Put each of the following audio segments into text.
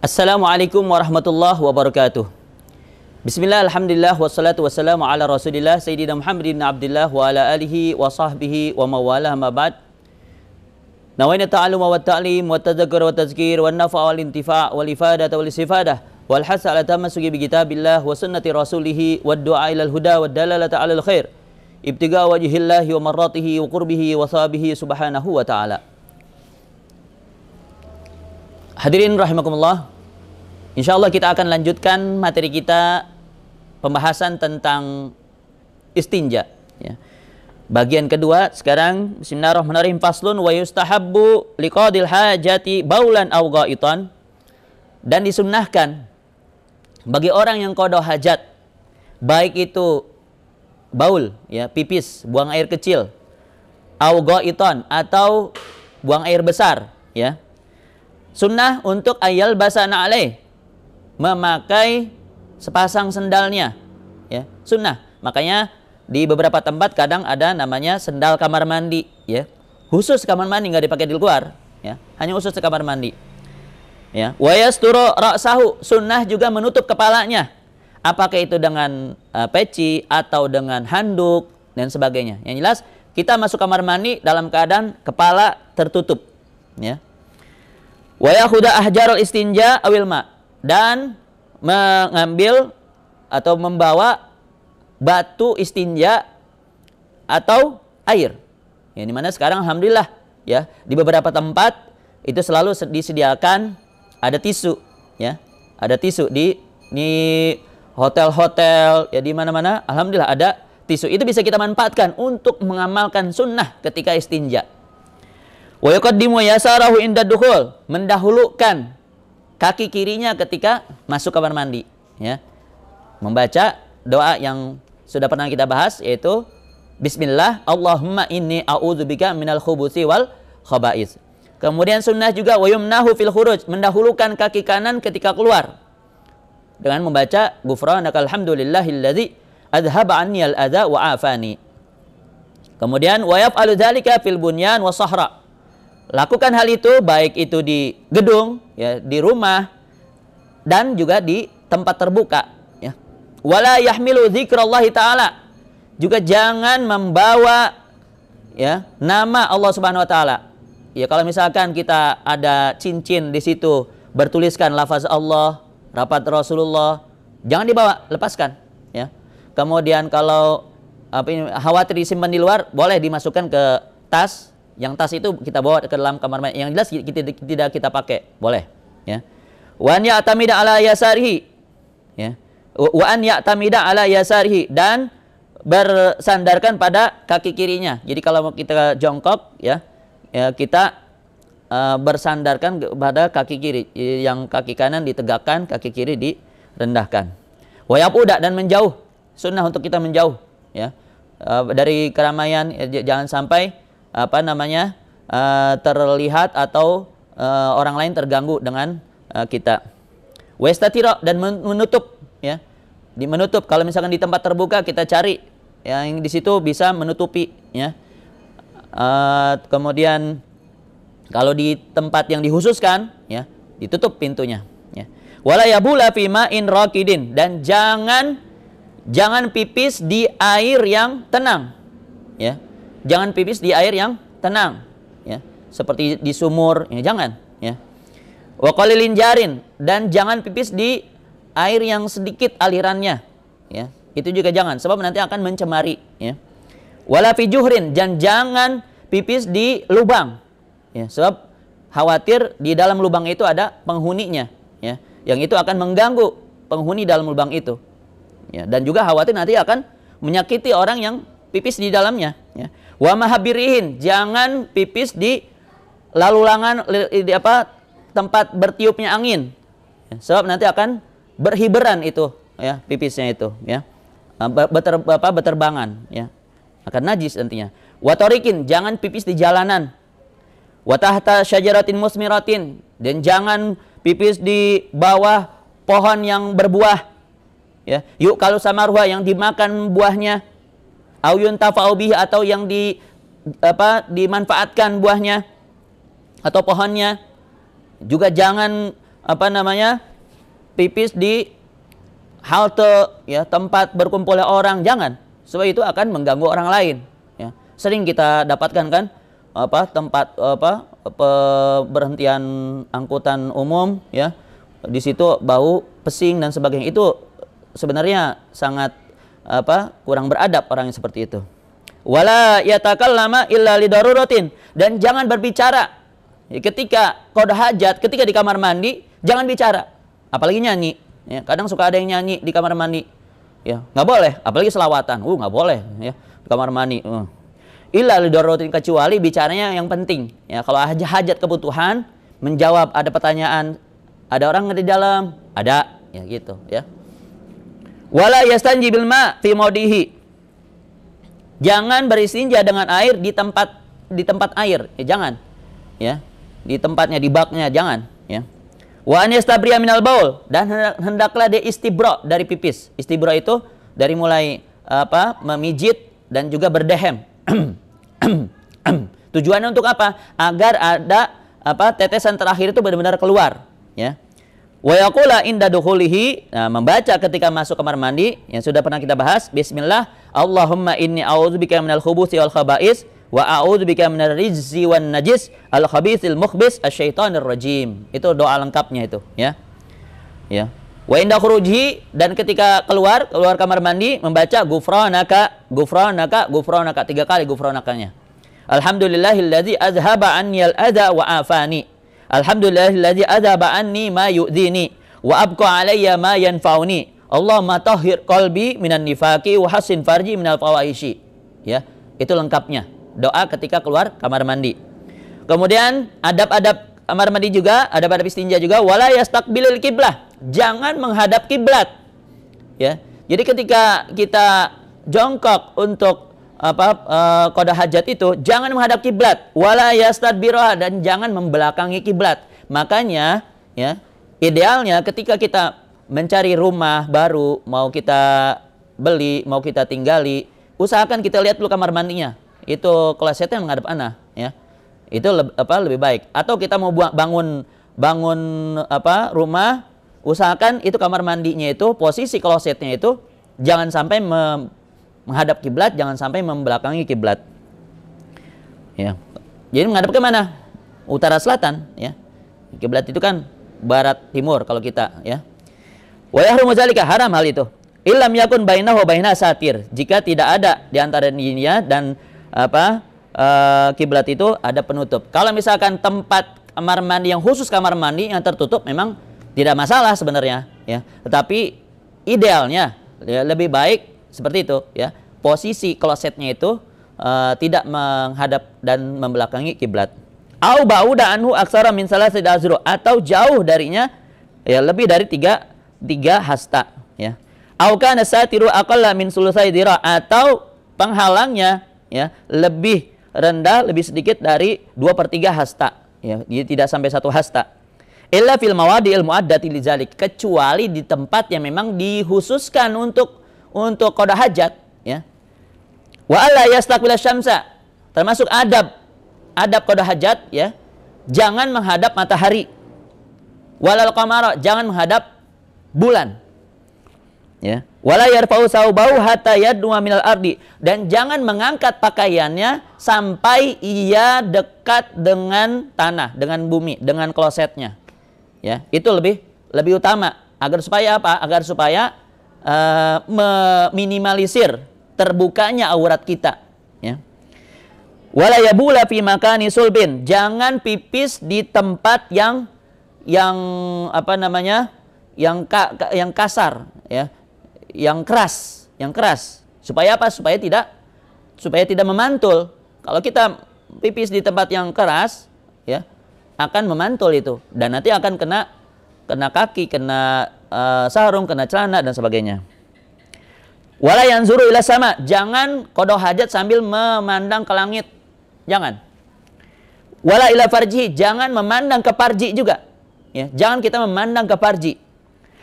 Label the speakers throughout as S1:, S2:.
S1: Assalamualaikum warahmatullahi wabarakatuh. Bismillah, alhamdulillah, wassalatu wassalamu ala rasulillah Sayyidina Muhammadin abdillah wa ala alihi wa sahbihi wa mawalah ma ba'd. Nawaina ta'aluma wa ta'lim wa tadzakkur wa tazkir wa nafa' wal intifa' wal ifadah wal istifadah wal hasa ala tamassuki bi kitabillah wa sunnati rasulih wa du'a ila al huda wa dalalata ala al khair ibtiga wajhillahi wa marratihi wa qurbihi wa sahabihi subhanahu wa ta'ala. Hadirin rahimakumullah, insyaallah kita akan lanjutkan materi kita pembahasan tentang istinja ya. Bagian kedua sekarang. Bismillahirrahmanirrahim. Faslun wa yustahabbu liqadil hajati baulan aw ghaitan, dan disunnahkan bagi orang yang qada hajat, baik itu baul ya, pipis, buang air kecil, aw ghaitan atau buang air besar ya. Sunnah untuk ayal basana alaih, memakai sepasang sendalnya ya, sunnah. Makanya di beberapa tempat kadang ada namanya sendal kamar mandi ya, khusus kamar mandi, nggak dipakai di luar ya, hanya khusus di kamar mandi ya. Wa yasturu ra'sahu, sunnah juga menutup kepalanya, apakah itu dengan peci atau dengan handuk dan sebagainya. Yang jelas kita masuk kamar mandi dalam keadaan kepala tertutup ya. Wa yakhuda ahjarul istinja awil ma, dan mengambil atau membawa batu istinja atau air. Ya, di mana sekarang alhamdulillah ya, di beberapa tempat itu selalu disediakan ada tisu ya. Ada tisu di hotel-hotel ya, di mana-mana alhamdulillah ada tisu. Itu bisa kita manfaatkan untuk mengamalkan sunnah ketika istinja. Wa yuqaddimu yasarahu inda dukhul, mendahulukan kaki kirinya ketika masuk kamar mandi ya. Membaca doa yang sudah pernah kita bahas, yaitu bismillah Allahumma inni a'udzubika minal khubuthi wal khaba'is. Kemudian sunnah juga wa yumnahu fil khuruj, mendahulukan kaki kanan ketika keluar dengan membaca ghufranakal hamdulillahilladzi adhaba anni al adza wa afani. Kemudian wa yaf'alu dzalika fil bunyan wa sahra, lakukan hal itu baik itu di gedung ya, di rumah, dan juga di tempat terbuka ya. Wala yahmilu dzikrallahi ta'ala, juga jangan membawa ya nama Allah Subhanahu wa taala. Ya, kalau misalkan kita ada cincin di situ bertuliskan lafaz Allah, rapat Rasulullah, jangan dibawa, lepaskan ya. Kemudian kalau khawatir disimpan di luar, boleh dimasukkan ke tas. Yang tas itu kita bawa ke dalam kamar mandi, yang jelas tidak kita pakai, boleh ya. Wa an ya'tamida ala yasarihi ya. Wa an ya'tamida ala yasarihi, dan bersandarkan pada kaki kirinya. Jadi kalau kita jongkok ya, kita bersandarkan pada kaki kiri, yang kaki kanan ditegakkan, kaki kiri direndahkan. Wa yaquda, dan menjauh, sunnah untuk kita menjauh ya dari keramaian ya, jangan sampai terlihat atau orang lain terganggu dengan kita. Wastatira, dan menutup ya, menutup. Kalau misalkan di tempat terbuka kita cari yang di situ bisa menutupi ya. Kemudian kalau di tempat yang dikhususkan ya, ditutup pintunya ya. Wala yabula fi ma'in raqidin, dan jangan pipis di air yang tenang ya. Jangan pipis di air yang tenang ya, seperti di sumur ya, jangan ya. Wa qalilin jarin, dan jangan pipis di air yang sedikit alirannya ya, itu juga jangan, sebab nanti akan mencemari ya. Wala fi juhrin, dan jangan pipis di lubang ya, sebab khawatir di dalam lubang itu ada penghuninya ya, yang itu akan mengganggu penghuni dalam lubang itu ya, dan juga khawatir nanti akan menyakiti orang yang pipis di dalamnya ya. Wa mahabirihin, jangan pipis di lalulangan tempat bertiupnya angin ya, sebab nanti akan berhiberan itu ya, pipisnya itu ya, beterbangan ya, akan najis nantinya. Wa tarikin, jangan pipis di jalanan. Wa tahta syajaratin musmiratin, dan jangan pipis di bawah pohon yang berbuah ya. Yuk kalau samarwa, yang dimakan buahnya, auyun tafa'u bihi, atau yang dimanfaatkan buahnya atau pohonnya. Juga jangan pipis di halte, ya, tempat berkumpulnya orang, jangan. Sebab itu akan mengganggu orang lain, ya. Sering kita dapatkan kan tempat berhentian angkutan umum, ya. Di situ bau pesing dan sebagainya. Itu sebenarnya sangat kurang beradab orang yang seperti itu. Wala yatakallama illa lidaruratin, dan jangan berbicara ketika qada hajat, ketika di kamar mandi, jangan bicara, apalagi nyanyi, ya. Kadang suka ada yang nyanyi di kamar mandi, ya, nggak boleh, apalagi selawatan, nggak boleh, ya, di kamar mandi. Illa lidaruratin, kecuali bicaranya yang penting, ya. Kalau hajat kebutuhan, menjawab ada pertanyaan, ada orang di dalam, ada, ya, gitu, ya. Wala yastanji bil ma fi maudihi, jangan beristinja dengan air di tempat air, ya, jangan, ya, di tempatnya, di baknya, jangan, ya. Wa an yastabriya minal baul, dan hendaklah dia istibra dari pipis. Istibra itu dari mulai memijit dan juga berdehem. Tujuannya untuk apa? Agar ada tetesan terakhir itu benar-benar keluar, ya. Wa yaqula inda dukhulihi, membaca ketika masuk kamar mandi, yang sudah pernah kita bahas, bismillah, Allahumma inni a'udzubika minal khubuthi wal khaba'is wa a'udzubika minar rijzi wan najis al khabithil mukhbis asyaitonir rajim. Itu doa lengkapnya itu, ya. Ya. Wa inda khuruji, dan ketika keluar kamar mandi, membaca gufranaka 3 kali gufranakanya. Alhamdulillahilladzi azhaba anniyal adza wa afani. Alhamdulillahilladzi adhaba anni ma yu'dhini wa abqa alayya ma yanfa'uni. Allahumma tahhir qalbi minan nifaqi wa hassin farji minal fawahishi. Ya, itu lengkapnya. Doa ketika keluar kamar mandi. Kemudian adab-adab kamar mandi juga, adab-adab istinja juga, wala yastaqbilil qiblah. Jangan menghadap kiblat. Ya. Jadi ketika kita jongkok untuk qada hajat itu, jangan menghadap kiblat, wala yastadbirha, dan jangan membelakangi kiblat. Makanya, ya, idealnya ketika kita mencari rumah baru, mau kita beli, mau kita tinggali, usahakan kita lihat dulu kamar mandinya. Itu klosetnya menghadap ana, ya. Itu lebih baik. Atau kita mau bangun rumah, usahakan itu kamar mandinya itu, posisi klosetnya itu jangan sampai menghadap kiblat, jangan sampai membelakangi kiblat. Ya. Jadi menghadap ke mana? Utara selatan, ya. Kiblat itu kan barat timur kalau kita, ya. Wa yahrumu zalika, haram hal itu. Illam yakun bainahu wa baina satir. Jika tidak ada di antara dirinya dan kiblat itu ada penutup. Kalau misalkan tempat kamar mandi yang khusus kamar mandi yang tertutup, memang tidak masalah sebenarnya, ya. Tetapi idealnya, ya, lebih baik seperti itu, ya. Posisi klosetnya itu tidak menghadap dan membelakangi kiblat. Au ba'uda anhu aksara min salasati azru, atau jauh darinya, ya, lebih dari tiga hasta, ya. Au kana satiru aqalla min sulusai dira, atau penghalangnya, ya, lebih rendah, lebih sedikit dari 2/3 hasta, ya. Jadi tidak sampai 1 hasta. Illa fil mawadi'il mu'addati lidzalik, kecuali di tempat yang memang dikhususkan untuk qada hajat, ya. Wa alla yastaqbila syamsa, termasuk adab qada hajat, ya. Jangan menghadap matahari. Walal qamara, jangan menghadap bulan. Ya. Wala yarfa'u saubahu hatta yadnuwa minal ardi, dan jangan mengangkat pakaiannya sampai ia dekat dengan tanah, dengan bumi, dengan klosetnya. Ya, itu lebih utama, agar supaya apa? Agar supaya meminimalisir terbukanya aurat kita, ya. Wala yabula fi makani sulbin, jangan pipis di tempat yang kasar, ya, yang keras. Supaya apa? Supaya tidak memantul. Kalau kita pipis di tempat yang keras, ya, akan memantul itu, dan nanti akan kena kaki, kena sarung, kena celana dan sebagainya. Wala yanzuru ila sama, jangan qada hajat sambil memandang ke langit, jangan. Wala ila farji, jangan memandang ke parji juga, ya, jangan kita memandang ke parji.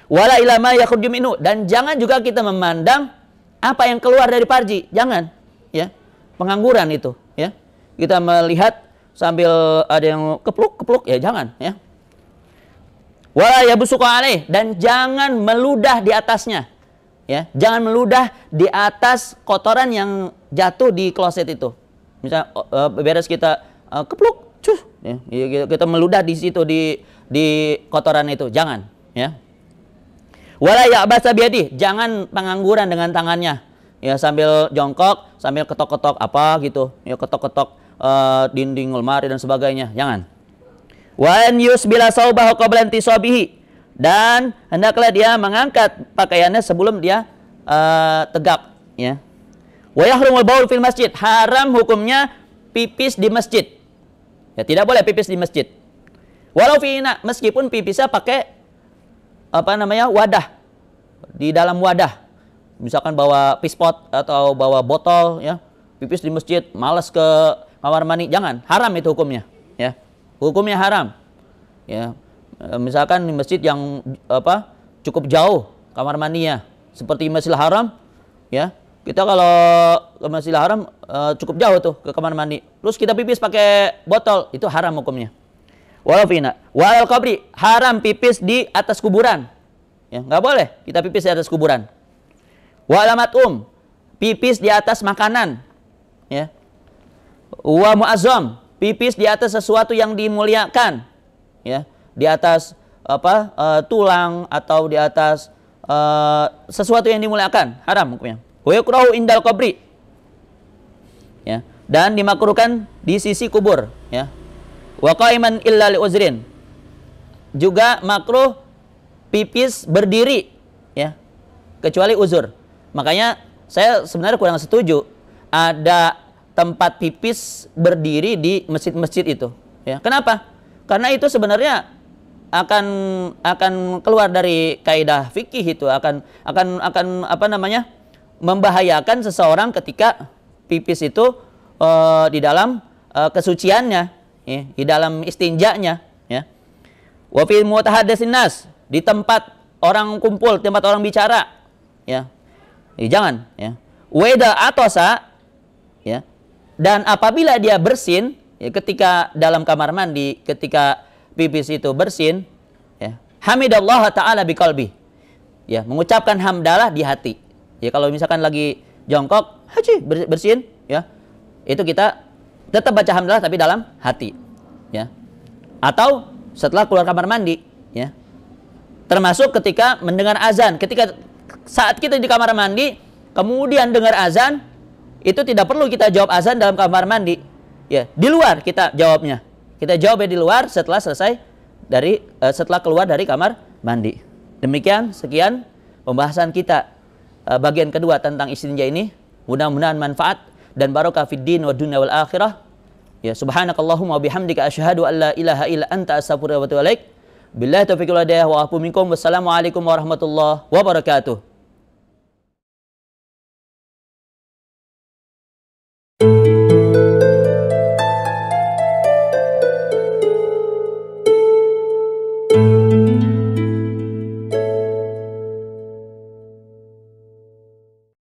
S1: Wala ila ma yakhruju minhu, dan jangan juga kita memandang apa yang keluar dari parji, jangan, ya. Pengangguran itu, ya. Kita melihat sambil ada yang kepluk, ya, jangan, ya. Wala yabsuqa alaih, dan jangan meludah di atasnya. Ya, jangan meludah di atas kotoran yang jatuh di kloset itu. Misal beres kita kepluk, cus, ya, kita meludah di situ di kotoran itu, jangan, ya. Wala ya'basa biyadihi, jangan pengangguran dengan tangannya. Ya, sambil jongkok, sambil ketok-ketok apa gitu, ya ketok-ketok dinding lemari dan sebagainya, jangan. Wa an yusbila saubahu qabla intisabihi, dan hendaklah dia mengangkat pakaiannya sebelum dia tegak, ya. Wa yahrumul baul fil masjid, haram hukumnya pipis di masjid. Ya, tidak boleh pipis di masjid. Walau fi ina, meskipun pipisnya pakai wadah, di dalam wadah. Misalkan bawa pispot atau bawa botol, ya, pipis di masjid, malas ke kamar mandi, jangan, haram itu hukumnya, ya. Hukumnya haram. Ya. Misalkan di masjid yang cukup jauh kamar mandinya, seperti Masjidil Haram, ya. Kita kalau ke Masjidil Haram cukup jauh tuh ke kamar mandi. Terus kita pipis pakai botol, itu haram hukumnya. Walau fina, walal qabri, haram pipis di atas kuburan. Ya, nggak boleh kita pipis di atas kuburan. Walamat pipis di atas makanan, ya. Wa muazzam, pipis di atas sesuatu yang dimuliakan, ya, di atas tulang atau di atas sesuatu yang dimuliakan, haram hukumnya. Wa yukrahu indal qabri, ya, dan dimakruhkan di sisi kubur, ya. Wa qa'iman illa li uzrin, juga makruh pipis berdiri, ya, kecuali uzur. Makanya saya sebenarnya kurang setuju ada tempat pipis berdiri di masjid-masjid itu, ya. Kenapa? Karena itu sebenarnya akan keluar dari kaidah fikih, itu akan membahayakan seseorang ketika pipis itu di dalam kesuciannya, ya, di dalam istinjanya, ya. Wa fi mutahaddatsin nas, di tempat orang kumpul, tempat orang bicara, ya. Jangan, ya. Weda atosa, ya. Dan apabila dia bersin, ya, ketika dalam kamar mandi, ketika pipis itu bersin, ya, hamidallah ta'ala biqalbi, ya, mengucapkan hamdalah di hati. Ya, kalau misalkan lagi jongkok, haji bersin, ya, itu kita tetap baca hamdalah tapi dalam hati, ya. Atau setelah keluar kamar mandi, ya. Termasuk ketika mendengar azan, saat kita di kamar mandi kemudian dengar azan, itu tidak perlu kita jawab azan dalam kamar mandi, ya, di luar kita jawabnya. Kita jawabnya di luar setelah keluar dari kamar mandi. Demikian, sekian pembahasan kita bagian kedua tentang istinja ini. Mudah-mudahan manfaat dan barokah fid din wa dunya wal akhirah. Ya, subhanakallahumma wa bihamdika asyhadu an la ilaha illa anta astaghfiruka wa atubu ilaik. Billahi taufiq wal hidayah wa afu minkum. Wassalamualaikum warahmatullahi wabarakatuh.